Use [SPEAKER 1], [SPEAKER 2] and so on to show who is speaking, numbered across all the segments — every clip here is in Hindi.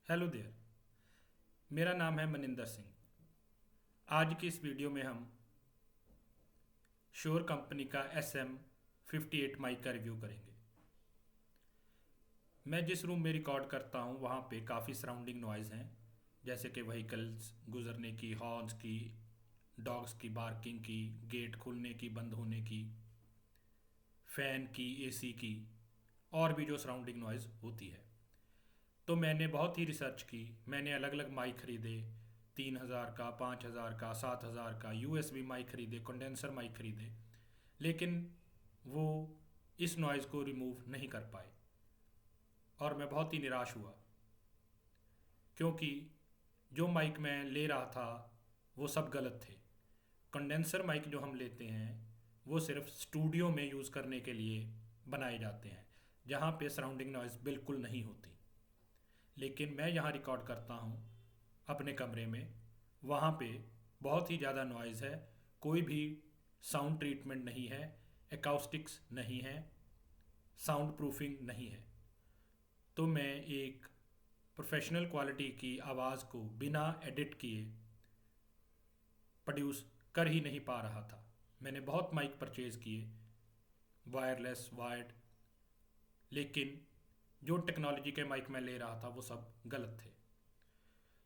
[SPEAKER 1] Hello there. मेरा नाम है मनिंदर सिंह। आज की इस वीडियो में हम श्योर कंपनी का SM58 माइक का रिव्यू करेंगे। मैं जिस रूम में रिकॉर्ड करता हूँ वहाँ पे काफ़ी सराउंडिंग नॉइज़ हैं, जैसे कि व्हीकल्स गुज़रने की, हॉर्न्स की, डॉग्स की बार्किंग की, गेट खुलने की बंद होने की, फ़ैन की, AC की, और भी जो सराउंडिंग नॉइज़ होती है। तो मैंने बहुत ही रिसर्च की। मैंने अलग अलग माइक खरीदे, 3,000 का, 5,000 का, 7,000 का USB माइक खरीदे, कंडेंसर माइक खरीदे, लेकिन वो इस नॉइज़ को रिमूव नहीं कर पाए और मैं बहुत ही निराश हुआ, क्योंकि जो माइक मैं ले रहा था वो सब गलत थे। कंडेंसर माइक जो हम लेते हैं वो सिर्फ स्टूडियो में यूज़ करने के लिए बनाए जाते हैं, जहाँ पे सराउंडिंग नॉइज़ बिल्कुल नहीं होती। लेकिन मैं यहाँ रिकॉर्ड करता हूँ अपने कमरे में, वहाँ पे बहुत ही ज़्यादा नॉइज़ है, कोई भी साउंड ट्रीटमेंट नहीं है, एकॉस्टिक्स नहीं है, साउंड प्रूफिंग नहीं है। तो मैं एक प्रोफेशनल क्वालिटी की आवाज़ को बिना एडिट किए प्रोड्यूस कर ही नहीं पा रहा था। मैंने बहुत माइक परचेज़ किए, वायरलेस, वायर्ड, लेकिन जो टेक्नोलॉजी के माइक मैं ले रहा था वो सब गलत थे।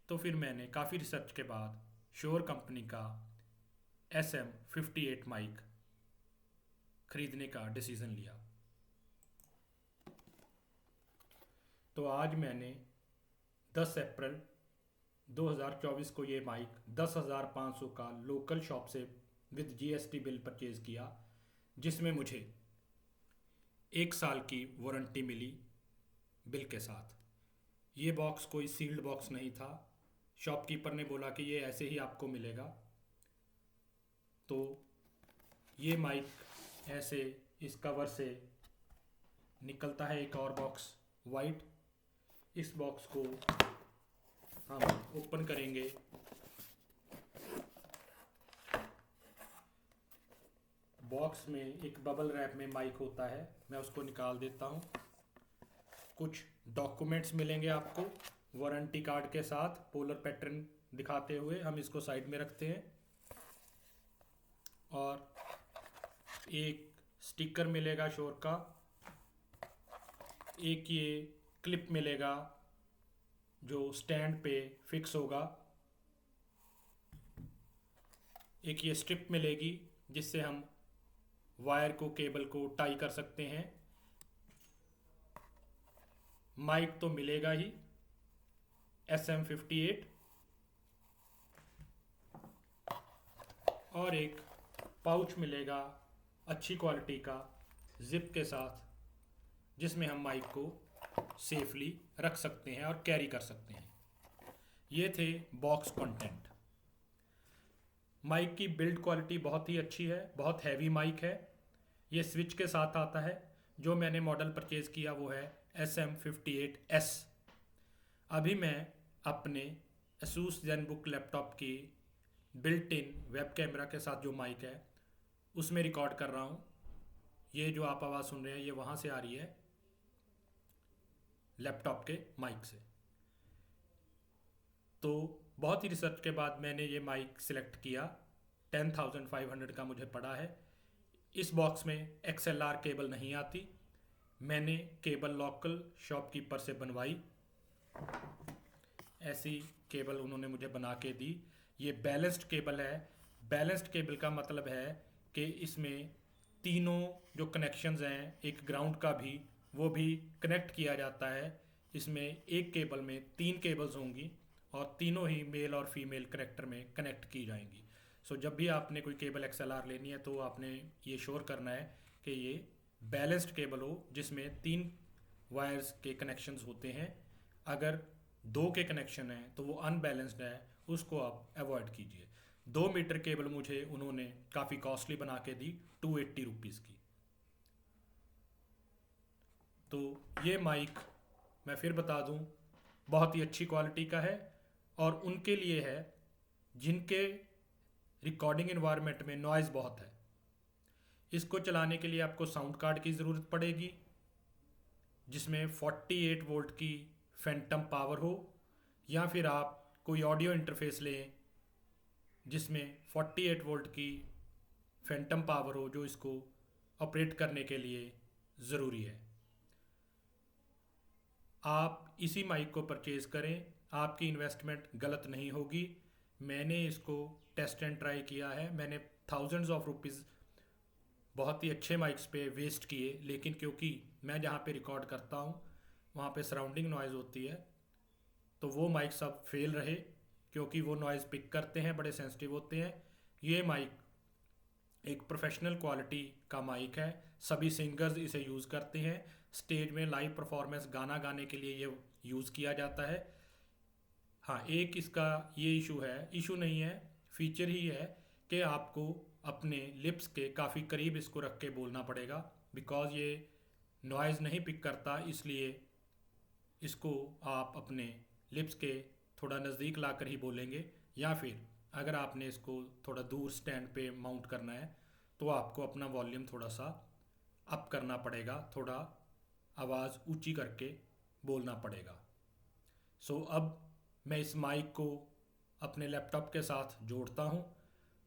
[SPEAKER 1] तो फिर मैंने काफ़ी रिसर्च के बाद श्योर कंपनी का SM58 माइक खरीदने का डिसीज़न लिया। तो आज मैंने 10 अप्रैल 2024 को ये माइक 10,500 का लोकल शॉप से विद GST बिल परचेज़ किया, जिसमें मुझे 1 साल की वारंटी मिली बिल के साथ। ये बॉक्स कोई सील्ड बॉक्स नहीं था। शॉपकीपर ने बोला कि ये ऐसे ही आपको मिलेगा। तो ये माइक ऐसे इस कवर से निकलता है एक और बॉक्स वाइट। इस बॉक्स को हम ओपन करेंगे। बॉक्स में एक बबल रैप में माइक होता है, मैं उसको निकाल देता हूँ। कुछ डॉक्यूमेंट्स मिलेंगे आपको वारंटी कार्ड के साथ, पोलर पैटर्न दिखाते हुए। हम इसको साइड में रखते हैं। और एक स्टिकर मिलेगा श्योर का, एक ये क्लिप मिलेगा जो स्टैंड पे फिक्स होगा, एक ये स्ट्रिप मिलेगी जिससे हम वायर को, केबल को टाई कर सकते हैं। माइक तो मिलेगा ही SM58, और एक पाउच मिलेगा अच्छी क्वालिटी का जिप के साथ, जिसमें हम माइक को सेफली रख सकते हैं और कैरी कर सकते हैं। ये थे बॉक्स कंटेंट। माइक की बिल्ड क्वालिटी बहुत ही अच्छी है, बहुत हैवी माइक है। ये स्विच के साथ आता है। जो मैंने मॉडल परचेज़ किया वो है SM58S। अभी मैं अपने Asus ZenBook लैपटॉप की बिल्ट इन वेब कैमरा के साथ जो माइक है उसमें रिकॉर्ड कर रहा हूँ। ये जो आप आवाज़ सुन रहे हैं ये वहाँ से आ रही है, लैपटॉप के माइक से। तो बहुत ही रिसर्च के बाद मैंने ये माइक सिलेक्ट किया। 10,500 का मुझे पड़ा है। इस बॉक्स में XLR केबल नहीं आती। मैंने केबल लोकल शॉपकीपर से बनवाई। ऐसी केबल उन्होंने मुझे बना के दी। ये बैलेंस्ड केबल है। बैलेंस्ड केबल का मतलब है कि इसमें तीनों जो कनेक्शंस हैं, एक ग्राउंड का भी, वो भी कनेक्ट किया जाता है। इसमें एक केबल में 3 केबल्स होंगी और तीनों ही मेल और फीमेल कनेक्टर में कनेक्ट की जाएंगी। सो जब भी आपने कोई केबल XLR लेनी है तो आपने ये श्योर करना है कि ये बैलेंस्ड केबल हो, जिसमें 3 वायर्स के कनेक्शंस होते हैं। अगर 2 के कनेक्शन हैं तो वो अनबैलेंस्ड है, उसको आप अवॉइड कीजिए। 2 मीटर केबल मुझे उन्होंने काफ़ी कॉस्टली बना के दी, 280 रुपीज़ की। तो ये माइक मैं फिर बता दूं बहुत ही अच्छी क्वालिटी का है, और उनके लिए है जिनके रिकॉर्डिंग इन्वायरमेंट में नॉइज़ बहुत है। इसको चलाने के लिए आपको साउंड कार्ड की ज़रूरत पड़ेगी, जिसमें 48 वोल्ट की फैंटम पावर हो या फिर आप कोई ऑडियो इंटरफेस लें जिसमें 48 वोल्ट की फैंटम पावर हो जो इसको ऑपरेट करने के लिए ज़रूरी है। आप इसी माइक को परचेज़ करें, आपकी इन्वेस्टमेंट गलत नहीं होगी। मैंने इसको टेस्ट एंड ट्राई किया है, मैंने थाउजेंड्स ऑफ रुपीज़ बहुत ही अच्छे माइक्स पे वेस्ट किए, लेकिन क्योंकि मैं जहाँ पे रिकॉर्ड करता हूँ वहाँ पे सराउंडिंग नॉइज़ होती है, तो वो माइक सब फेल रहे, क्योंकि वो नॉइज़ पिक करते हैं, बड़े सेंसिटिव होते हैं। ये माइक एक प्रोफेशनल क्वालिटी का माइक है, सभी सिंगर्स इसे यूज़ करते हैं, स्टेज में लाइव परफॉर्मेंस गाना गाने के लिए ये यूज़ किया जाता है। हाँ, एक इसका ये इशू है, इशू नहीं है, फीचर ही है कि आपको अपने लिप्स के काफ़ी करीब इसको रख के बोलना पड़ेगा, बिकॉज़ ये नॉइज़ नहीं पिक करता, इसलिए इसको आप अपने लिप्स के थोड़ा नज़दीक लाकर ही बोलेंगे। या फिर अगर आपने इसको थोड़ा दूर स्टैंड पे माउंट करना है तो आपको अपना वॉल्यूम थोड़ा सा अप करना पड़ेगा, थोड़ा आवाज़ ऊंची करके बोलना पड़ेगा। सो अब मैं इस माइक को अपने लैपटॉप के साथ जोड़ता हूँ,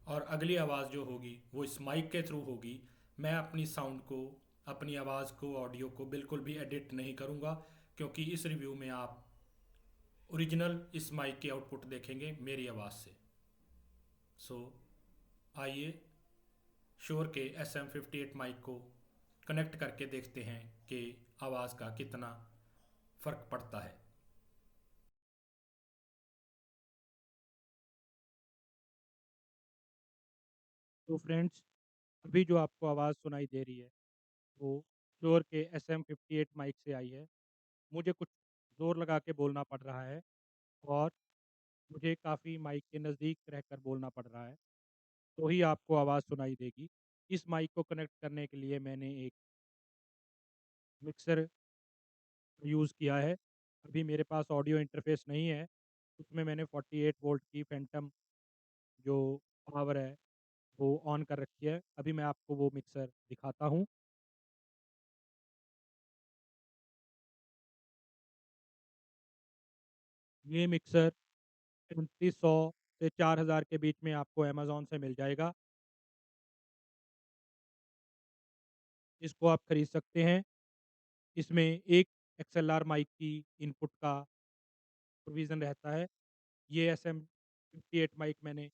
[SPEAKER 1] और अगली आवाज़ जो होगी वो इस माइक के थ्रू होगी। मैं अपनी साउंड को, अपनी आवाज़ को, ऑडियो को बिल्कुल भी एडिट नहीं करूँगा, क्योंकि इस रिव्यू में आप ओरिजिनल इस माइक की आउटपुट देखेंगे मेरी आवाज़ से। सो आइए श्योर के SM58 माइक को कनेक्ट करके देखते हैं कि आवाज़ का कितना फ़र्क पड़ता है।
[SPEAKER 2] तो फ्रेंड्स, अभी जो आपको आवाज़ सुनाई दे रही है वो श्योर के SM58 माइक से आई है। मुझे कुछ ज़ोर लगा के बोलना पड़ रहा है और मुझे काफ़ी माइक के नज़दीक रहकर बोलना पड़ रहा है, तो ही आपको आवाज़ सुनाई देगी। इस माइक को कनेक्ट करने के लिए मैंने एक मिक्सर यूज़ किया है। अभी मेरे पास ऑडियो इंटरफ़ेस नहीं है, उसमें मैंने 48 वोल्ट की फैंटम जो पावर है वो ऑन कर रखी है। अभी मैं आपको वो मिक्सर दिखाता हूँ। ये मिक्सर 3500 से 4000 के बीच में आपको अमेज़न से मिल जाएगा। इसको आप खरीद सकते हैं। इसमें एक XLR माइक की इनपुट का प्रोविज़न रहता है। ये SM58 माइक मैंने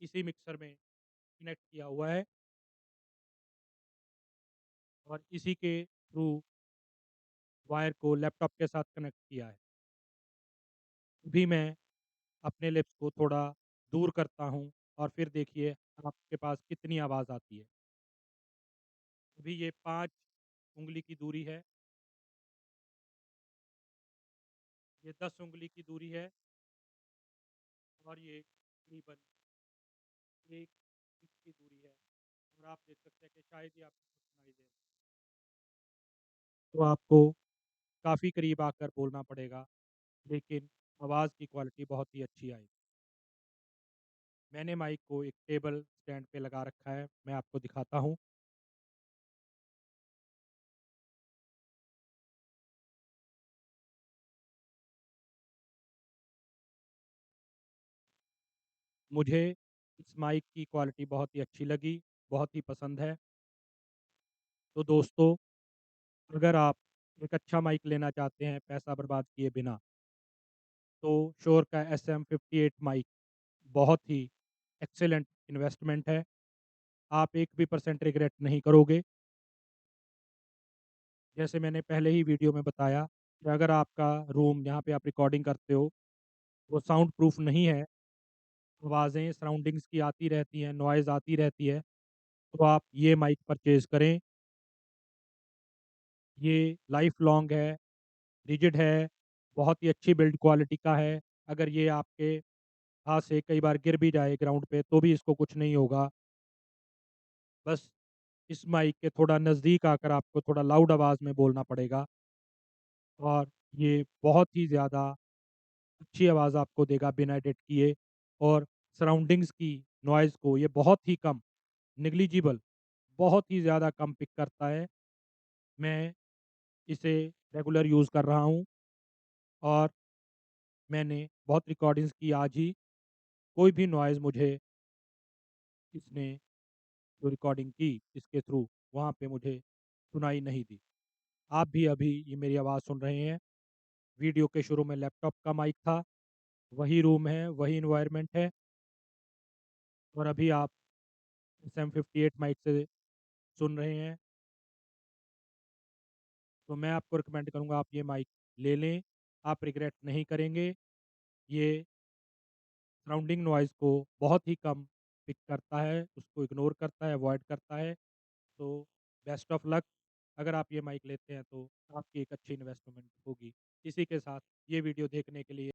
[SPEAKER 2] इसी मिक्सर में कनेक्ट किया हुआ है और इसी के थ्रू वायर को लैपटॉप के साथ कनेक्ट किया है। अभी मैं अपने लिप्स को थोड़ा दूर करता हूँ और फिर देखिए आपके पास कितनी आवाज़ आती है। अभी ये 5 उँगली की दूरी है, ये 10 उँगली की दूरी है और ये तकरीबन 1 इंच की दूरी है, और आप देख सकते हैं कि शायद ही आपको कुछ सुनाई दे। तो आपको काफ़ी करीब आकर बोलना पड़ेगा, लेकिन आवाज़ की क्वालिटी बहुत ही अच्छी आएगी। मैंने माइक को एक टेबल स्टैंड पे लगा रखा है, मैं आपको दिखाता हूँ। मुझे इस माइक की क्वालिटी बहुत ही अच्छी लगी, बहुत ही पसंद है। तो दोस्तों, अगर आप एक अच्छा माइक लेना चाहते हैं पैसा बर्बाद किए बिना, तो श्योर का SM58 माइक बहुत ही एक्सीलेंट इन्वेस्टमेंट है। आप 1 भी परसेंट रिग्रेट नहीं करोगे। जैसे मैंने पहले ही वीडियो में बताया कि अगर आपका रूम जहाँ पे आप रिकॉर्डिंग करते हो, वो साउंड प्रूफ नहीं है, आवाज़ें सराउंडिंग्स की आती रहती हैं, नॉइज़ आती रहती है, तो आप ये माइक परचेज़ करें। ये लाइफ लॉन्ग है, रिजिड है, बहुत ही अच्छी बिल्ड क्वालिटी का है। अगर ये आपके हाथ से कई बार गिर भी जाए ग्राउंड पे, तो भी इसको कुछ नहीं होगा। बस इस माइक के थोड़ा नज़दीक आकर आपको थोड़ा लाउड आवाज़ में बोलना पड़ेगा, और ये बहुत ही ज़्यादा अच्छी आवाज़ आपको देगा बिना एडिट किए, और सराउंडिंग्स की नॉइज़ को ये बहुत ही कम, नेग्लिजिबल, बहुत ही ज़्यादा कम पिक करता है। मैं इसे रेगुलर यूज़ कर रहा हूँ और मैंने बहुत रिकॉर्डिंग्स की आज ही, कोई भी नॉइज़ मुझे इसने जो रिकॉर्डिंग की इसके थ्रू, वहाँ पे मुझे सुनाई नहीं दी। आप भी अभी ये मेरी आवाज़ सुन रहे हैं, वीडियो के शुरू में लैपटॉप का माइक था, वही रूम है, वही एनवायरनमेंट है और अभी आप SM58 माइक से सुन रहे हैं। तो मैं आपको रिकमेंड करूँगा आप ये माइक ले लें, आप रिग्रेट नहीं करेंगे। ये सराउंडिंग नॉइज़ को बहुत ही कम पिक करता है, उसको इग्नोर करता है, अवॉइड करता है। तो बेस्ट ऑफ लक। अगर आप ये माइक लेते हैं तो आपकी एक अच्छी इन्वेस्टमेंट होगी। इसी के साथ ये वीडियो देखने के लिए